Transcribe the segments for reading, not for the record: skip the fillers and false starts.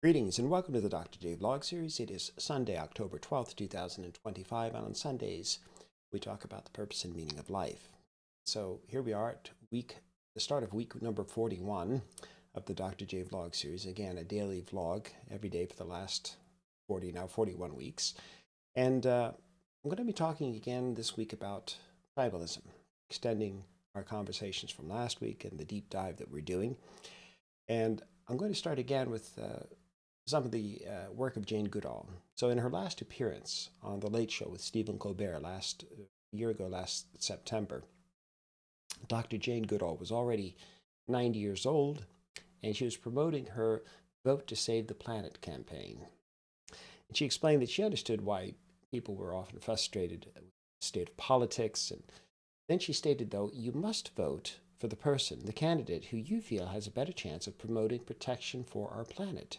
Greetings and welcome to the Dr. J Vlog series. It is Sunday, October 12th, 2025, and on Sundays we talk about the purpose and meaning of life. So here we are at the start of week number 41 of the Dr. J Vlog series. Again, a daily vlog every day for the last 41 weeks. And I'm going to be talking again this week about tribalism, extending our conversations from last week and the deep dive that we're doing. And I'm going to start again with some of the work of Jane Goodall. So in her last appearance on The Late Show with Stephen Colbert last September, Dr. Jane Goodall was already 90 years old, and she was promoting her Vote to Save the Planet campaign. And she explained that she understood why people were often frustrated with the state of politics. And then she stated, though, you must vote for the person, the candidate, who you feel has a better chance of promoting protection for our planet.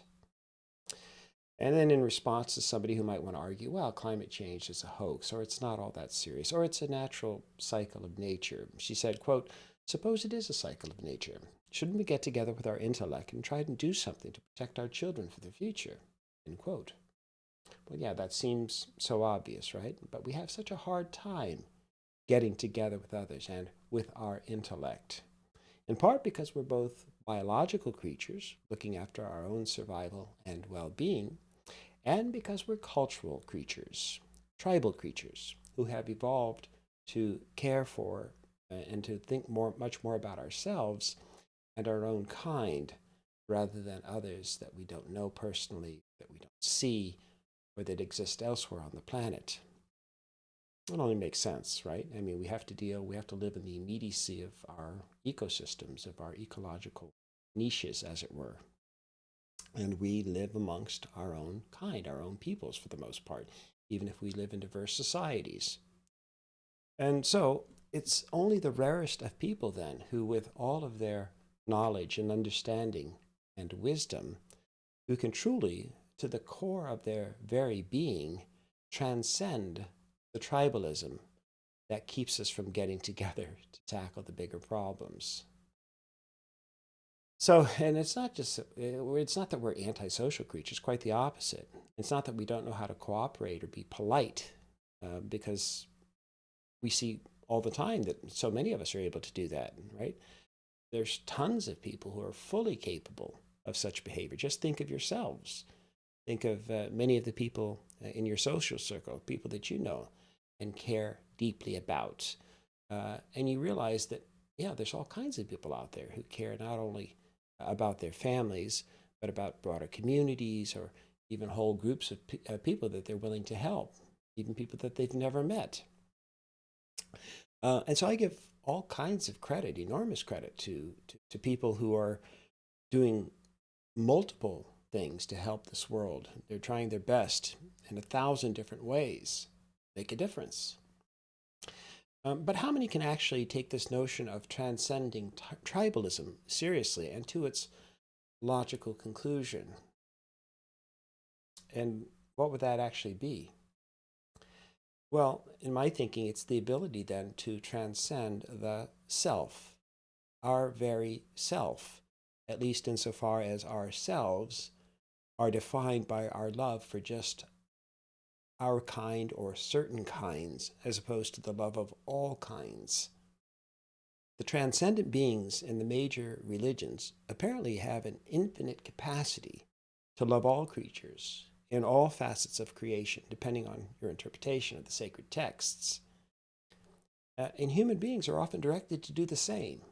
And then in response to somebody who might want to argue, well, climate change is a hoax, or it's not all that serious, or it's a natural cycle of nature, she said, quote, suppose it is a cycle of nature. Shouldn't we get together with our intellect and try to do something to protect our children for the future? End quote. Well, yeah, that seems so obvious, right? But we have such a hard time getting together with others and with our intellect. In part because we're both biological creatures looking after our own survival and well-being, and because we're cultural creatures, tribal creatures, who have evolved to care for and to think much more about ourselves and our own kind rather than others that we don't know personally, that we don't see, or that exist elsewhere on the planet. It only makes sense, right? I mean, we have to live in the immediacy of our ecosystems, of our ecological niches, as it were. And we live amongst our own kind, our own peoples for the most part, even if we live in diverse societies. And so it's only the rarest of people then who, with all of their knowledge and understanding and wisdom, who can truly, to the core of their very being, transcend the tribalism that keeps us from getting together to tackle the bigger problems. So, and it's not that we're antisocial creatures, quite the opposite. It's not that we don't know how to cooperate or be polite, because we see all the time that so many of us are able to do that, right? There's tons of people who are fully capable of such behavior. Just think of yourselves. Think of many of the people in your social circle, people that you know and care deeply about. And you realize that, yeah, there's all kinds of people out there who care not only about their families, but about broader communities or even whole groups of people that they're willing to help, even people that they've never met. And so I give all kinds of credit, enormous credit to people who are doing multiple things to help this world. They're trying their best in 1,000 different ways, make a difference. But how many can actually take this notion of transcending tribalism seriously and to its logical conclusion? And what would that actually be? Well, in my thinking, it's the ability then to transcend the self, our very self, at least insofar as ourselves are defined by our love for just our kind or certain kinds, as opposed to the love of all kinds. The transcendent beings in the major religions apparently have an infinite capacity to love all creatures in all facets of creation, depending on your interpretation of the sacred texts. And human beings are often directed to do the same.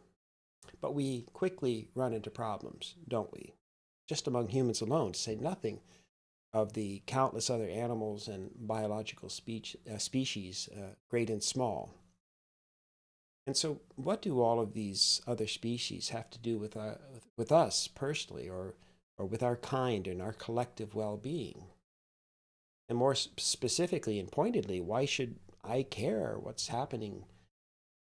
But we quickly run into problems, don't we? Just among humans alone, to say nothing of the countless other animals and biological species, great and small. And so what do all of these other species have to do with us personally, or with our kind and our collective well-being? And more specifically and pointedly, why should I care what's happening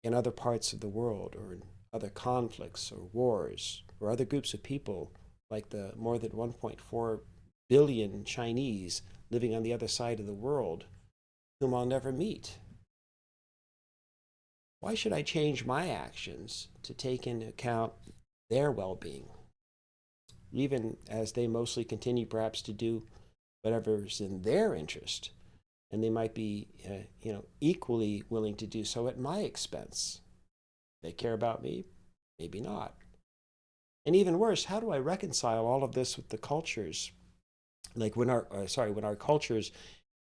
in other parts of the world, or in other conflicts or wars, or other groups of people like the more than 1.4 billion Chinese living on the other side of the world, whom I'll never meet? Why should I change my actions to take into account their well-being? even as they mostly continue perhaps to do whatever's in their interest. And they might be, equally willing to do so at my expense. They care about me, maybe not. And even worse, how do I reconcile all of this with the cultures? Like when our cultures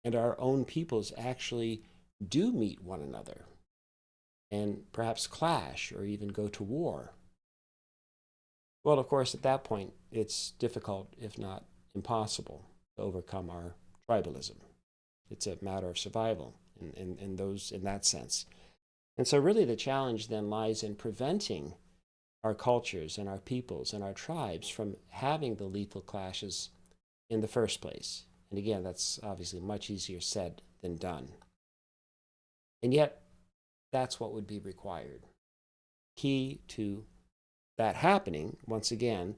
and our own peoples actually do meet one another and perhaps clash or even go to war. Well, of course, at that point, it's difficult, if not impossible, to overcome our tribalism. It's a matter of survival in that sense. And so, really, the challenge then lies in preventing our cultures and our peoples and our tribes from having the lethal clashes in the first place. And again, that's obviously much easier said than done. And yet, that's what would be required. Key to that happening, once again,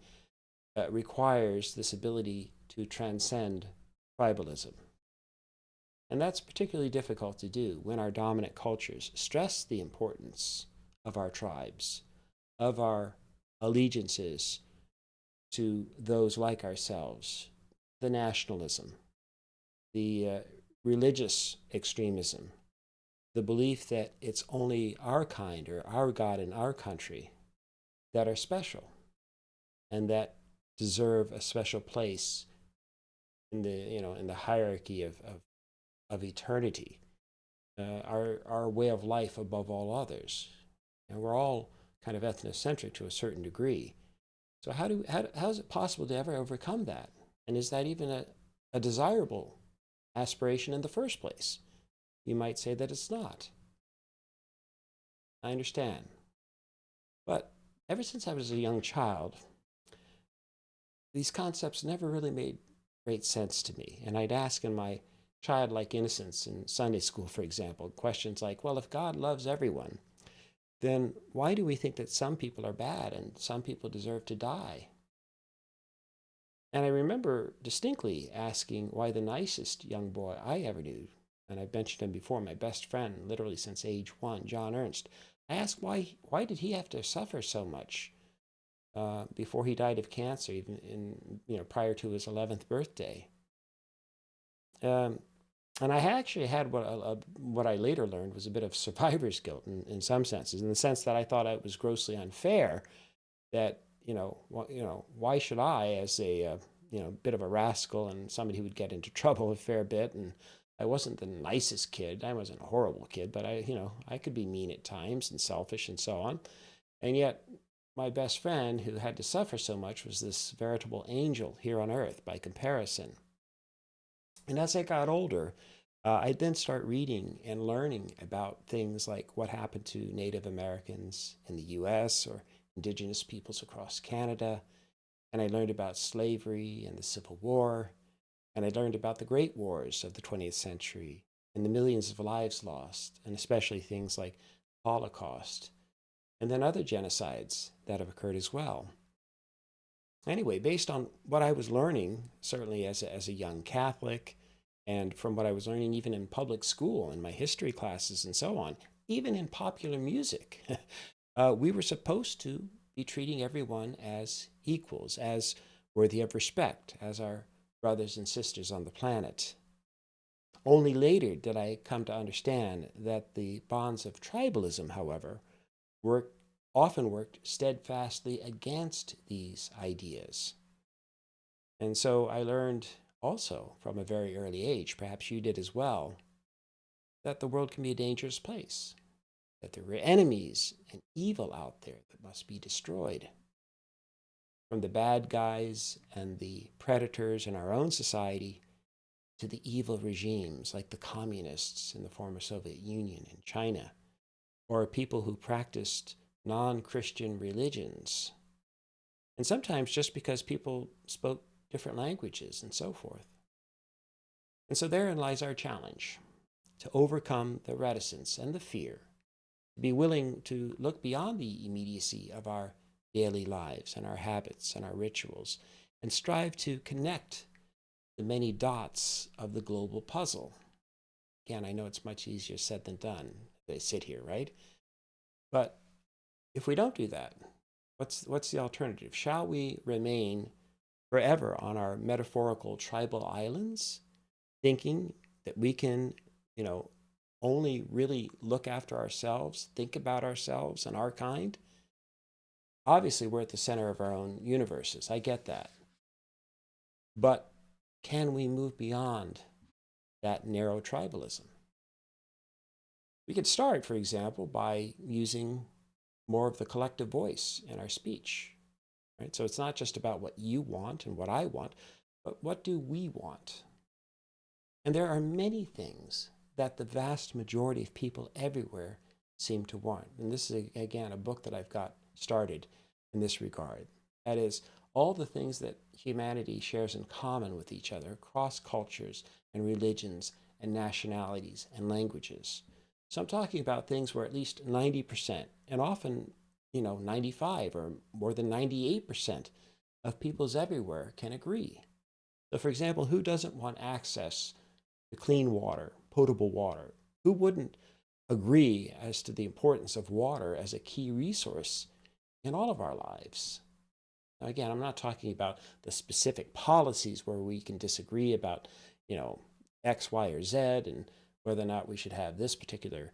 requires this ability to transcend tribalism. And that's particularly difficult to do when our dominant cultures stress the importance of our tribes, of our allegiances to those like ourselves, the nationalism, the religious extremism, the belief that it's only our kind or our God in our country that are special and that deserve a special place in the hierarchy of eternity, our way of life above all others. And we're all kind of ethnocentric to a certain degree. So how is it possible to ever overcome that? And is that even a desirable aspiration in the first place? You might say that it's not. I understand. But ever since I was a young child, these concepts never really made great sense to me. And I'd ask in my childlike innocence in Sunday school, for example, questions like, well, if God loves everyone, then why do we think that some people are bad and some people deserve to die? And I remember distinctly asking why the nicest young boy I ever knew, and I've mentioned him before, my best friend, literally since age 1, John Ernst, I asked why did he have to suffer so much before he died of cancer, even prior to his 11th birthday. And I actually had what I later learned was a bit of survivor's guilt in some senses, in the sense that I thought it was grossly unfair that why should I, as a bit of a rascal and somebody who would get into trouble a fair bit, and I wasn't the nicest kid, I wasn't a horrible kid, but I could be mean at times and selfish and so on, and yet my best friend who had to suffer so much was this veritable angel here on earth by comparison. And as I got older, I then start reading and learning about things like what happened to Native Americans in the US or Indigenous peoples across Canada. And I learned about slavery and the Civil War. And I learned about the great wars of the 20th century and the millions of lives lost, and especially things like Holocaust, and then other genocides that have occurred as well. Anyway, based on what I was learning, certainly as a young Catholic, and from what I was learning even in public school, in my history classes and so on, even in popular music, we were supposed to be treating everyone as equals, as worthy of respect, as our brothers and sisters on the planet. Only later did I come to understand that the bonds of tribalism, however, often worked steadfastly against these ideas. And so I learned also from a very early age, perhaps you did as well, that the world can be a dangerous place, that there were enemies and evil out there that must be destroyed. From the bad guys and the predators in our own society to the evil regimes like the communists in the former Soviet Union and China, or people who practiced non-Christian religions, and sometimes just because people spoke different languages and so forth. And so therein lies our challenge, to overcome the reticence and the fear, to be willing to look beyond the immediacy of our daily lives and our habits and our rituals, and strive to connect the many dots of the global puzzle. Again, I know it's much easier said than done. They sit here, right? But if we don't do that, what's the alternative? Shall we remain forever on our metaphorical tribal islands, thinking that we can, only really look after ourselves, think about ourselves and our kind. Obviously, we're at the center of our own universes. I get that. But can we move beyond that narrow tribalism? We could start, for example, by using more of the collective voice in our speech, right? So it's not just about what you want and what I want, but what do we want? And there are many things that the vast majority of people everywhere seem to want. And this is, again, a book that I've got started in this regard. That is, all the things that humanity shares in common with each other across cultures and religions and nationalities and languages. So I'm talking about things where at least 90%, and often, 95 or more than 98% of peoples everywhere can agree. So, for example, who doesn't want access to clean water, potable water? Who wouldn't agree as to the importance of water as a key resource in all of our lives? Now, again, I'm not talking about the specific policies where we can disagree about, X, Y, or Z, and whether or not we should have this particular,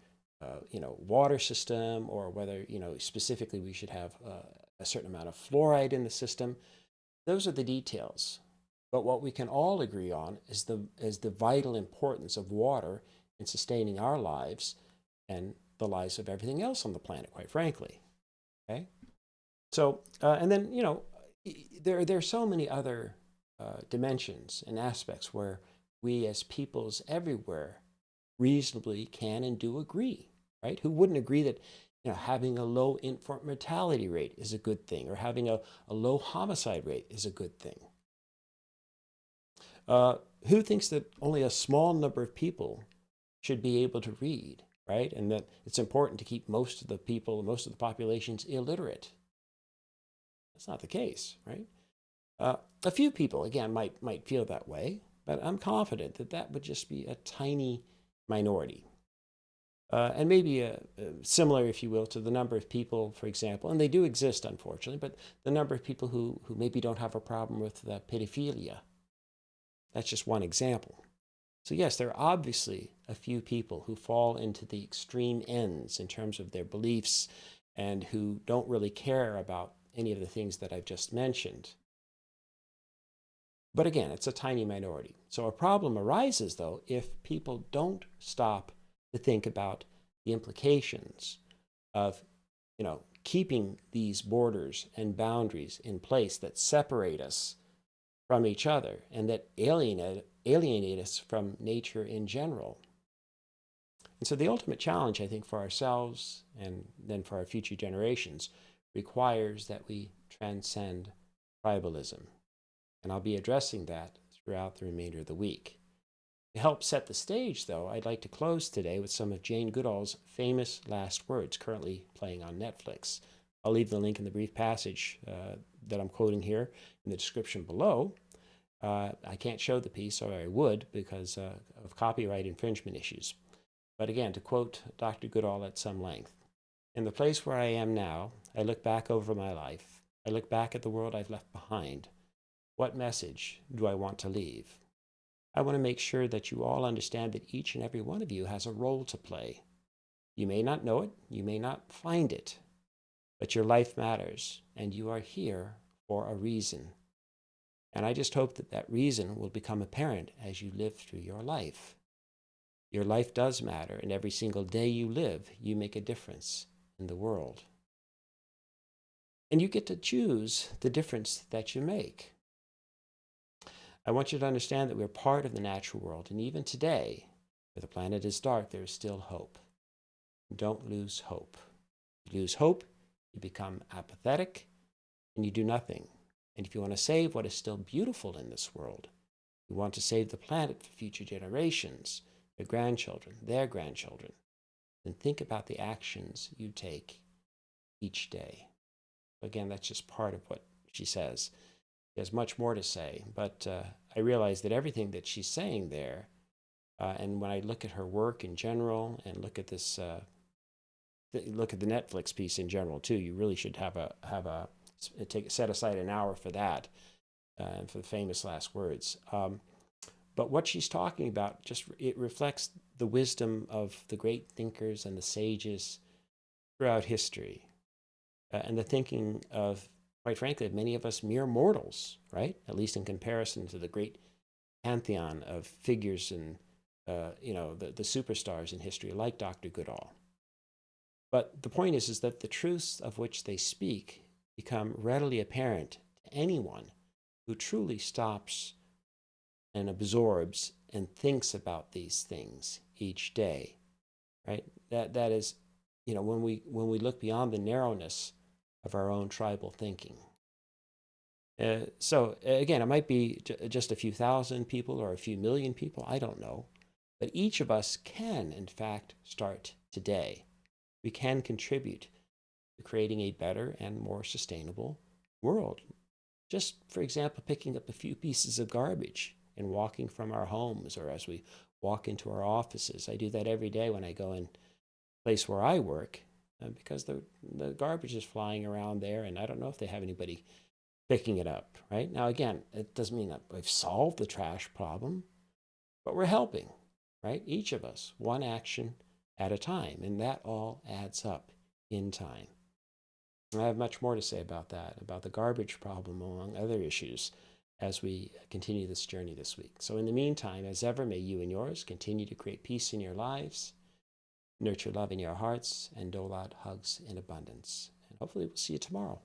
water system, or whether, specifically we should have a certain amount of fluoride in the system. Those are the details. But what we can all agree on is the vital importance of water in sustaining our lives and the lives of everything else on the planet, quite frankly. Okay? So, and then, there are so many other dimensions and aspects where we as peoples everywhere reasonably can and do agree, right? Who wouldn't agree that, having a low infant mortality rate is a good thing, or having a low homicide rate is a good thing? Who thinks that only a small number of people should be able to read, right? And that it's important to keep most of the people, most of the populations illiterate? That's not the case, right? A few people, again, might feel that way, but I'm confident that that would just be a tiny minority. And maybe similar, if you will, to the number of people, for example, and they do exist, unfortunately, but the number of people who maybe don't have a problem with pedophilia. That's just one example. So yes, there are obviously a few people who fall into the extreme ends in terms of their beliefs and who don't really care about any of the things that I've just mentioned. But again, it's a tiny minority. So a problem arises, though, if people don't stop to think about the implications of, keeping these borders and boundaries in place that separate us from each other and that alienate us from nature in general. And so the ultimate challenge, I think, for ourselves and then for our future generations requires that we transcend tribalism. And I'll be addressing that throughout the remainder of the week. To help set the stage, though, I'd like to close today with some of Jane Goodall's famous last words, currently playing on Netflix. I'll leave the link in the brief passage that I'm quoting here in the description below. I can't show the piece, or I would, because of copyright infringement issues. But again, to quote Dr. Goodall at some length, "In the place where I am now, I look back over my life. I look back at the world I've left behind. What message do I want to leave? I want to make sure that you all understand that each and every one of you has a role to play. You may not know it, you may not find it, but your life matters, and you are here for a reason. And I just hope that that reason will become apparent as you live through your life. Your life does matter, and every single day you live, you make a difference in the world. And you get to choose the difference that you make. I want you to understand that we're part of the natural world, and even today, where the planet is dark, there is still hope. Don't lose hope. If you lose hope, you become apathetic, and you do nothing. And if you want to save what is still beautiful in this world, you want to save the planet for future generations, your grandchildren, their grandchildren, then think about the actions you take each day." Again, that's just part of what she says. There's much more to say, but I realize that everything that she's saying there, and when I look at her work in general, and look at this, look at the Netflix piece in general too, you really should set aside an hour for that. and for the famous last words. But what she's talking about, it reflects the wisdom of the great thinkers and the sages throughout history, and the thinking of, quite frankly, of many of us mere mortals, right? At least in comparison to the great pantheon of figures and the superstars in history, like Dr. Goodall. But the point is that the truths of which they speak become readily apparent to anyone who truly stops and absorbs and thinks about these things each day, right? That is, when we look beyond the narrowness of our own tribal thinking. So again, it might be just a few thousand people or a few million people, I don't know. But each of us can, in fact, start today. We can contribute to creating a better and more sustainable world. Just, for example, picking up a few pieces of garbage and walking from our homes, or as we walk into our offices. I do that every day when I go in the place where I work, because the garbage is flying around there, and I don't know if they have anybody picking it up, right? Now, again, it doesn't mean that we've solved the trash problem, but we're helping, right? Each of us, one action at a time, and that all adds up in time. And I have much more to say about that, about the garbage problem, among other issues, as we continue this journey this week. So in the meantime, as ever, may you and yours continue to create peace in your lives, nurture love in your hearts, and dole out hugs in abundance. And hopefully we'll see you tomorrow.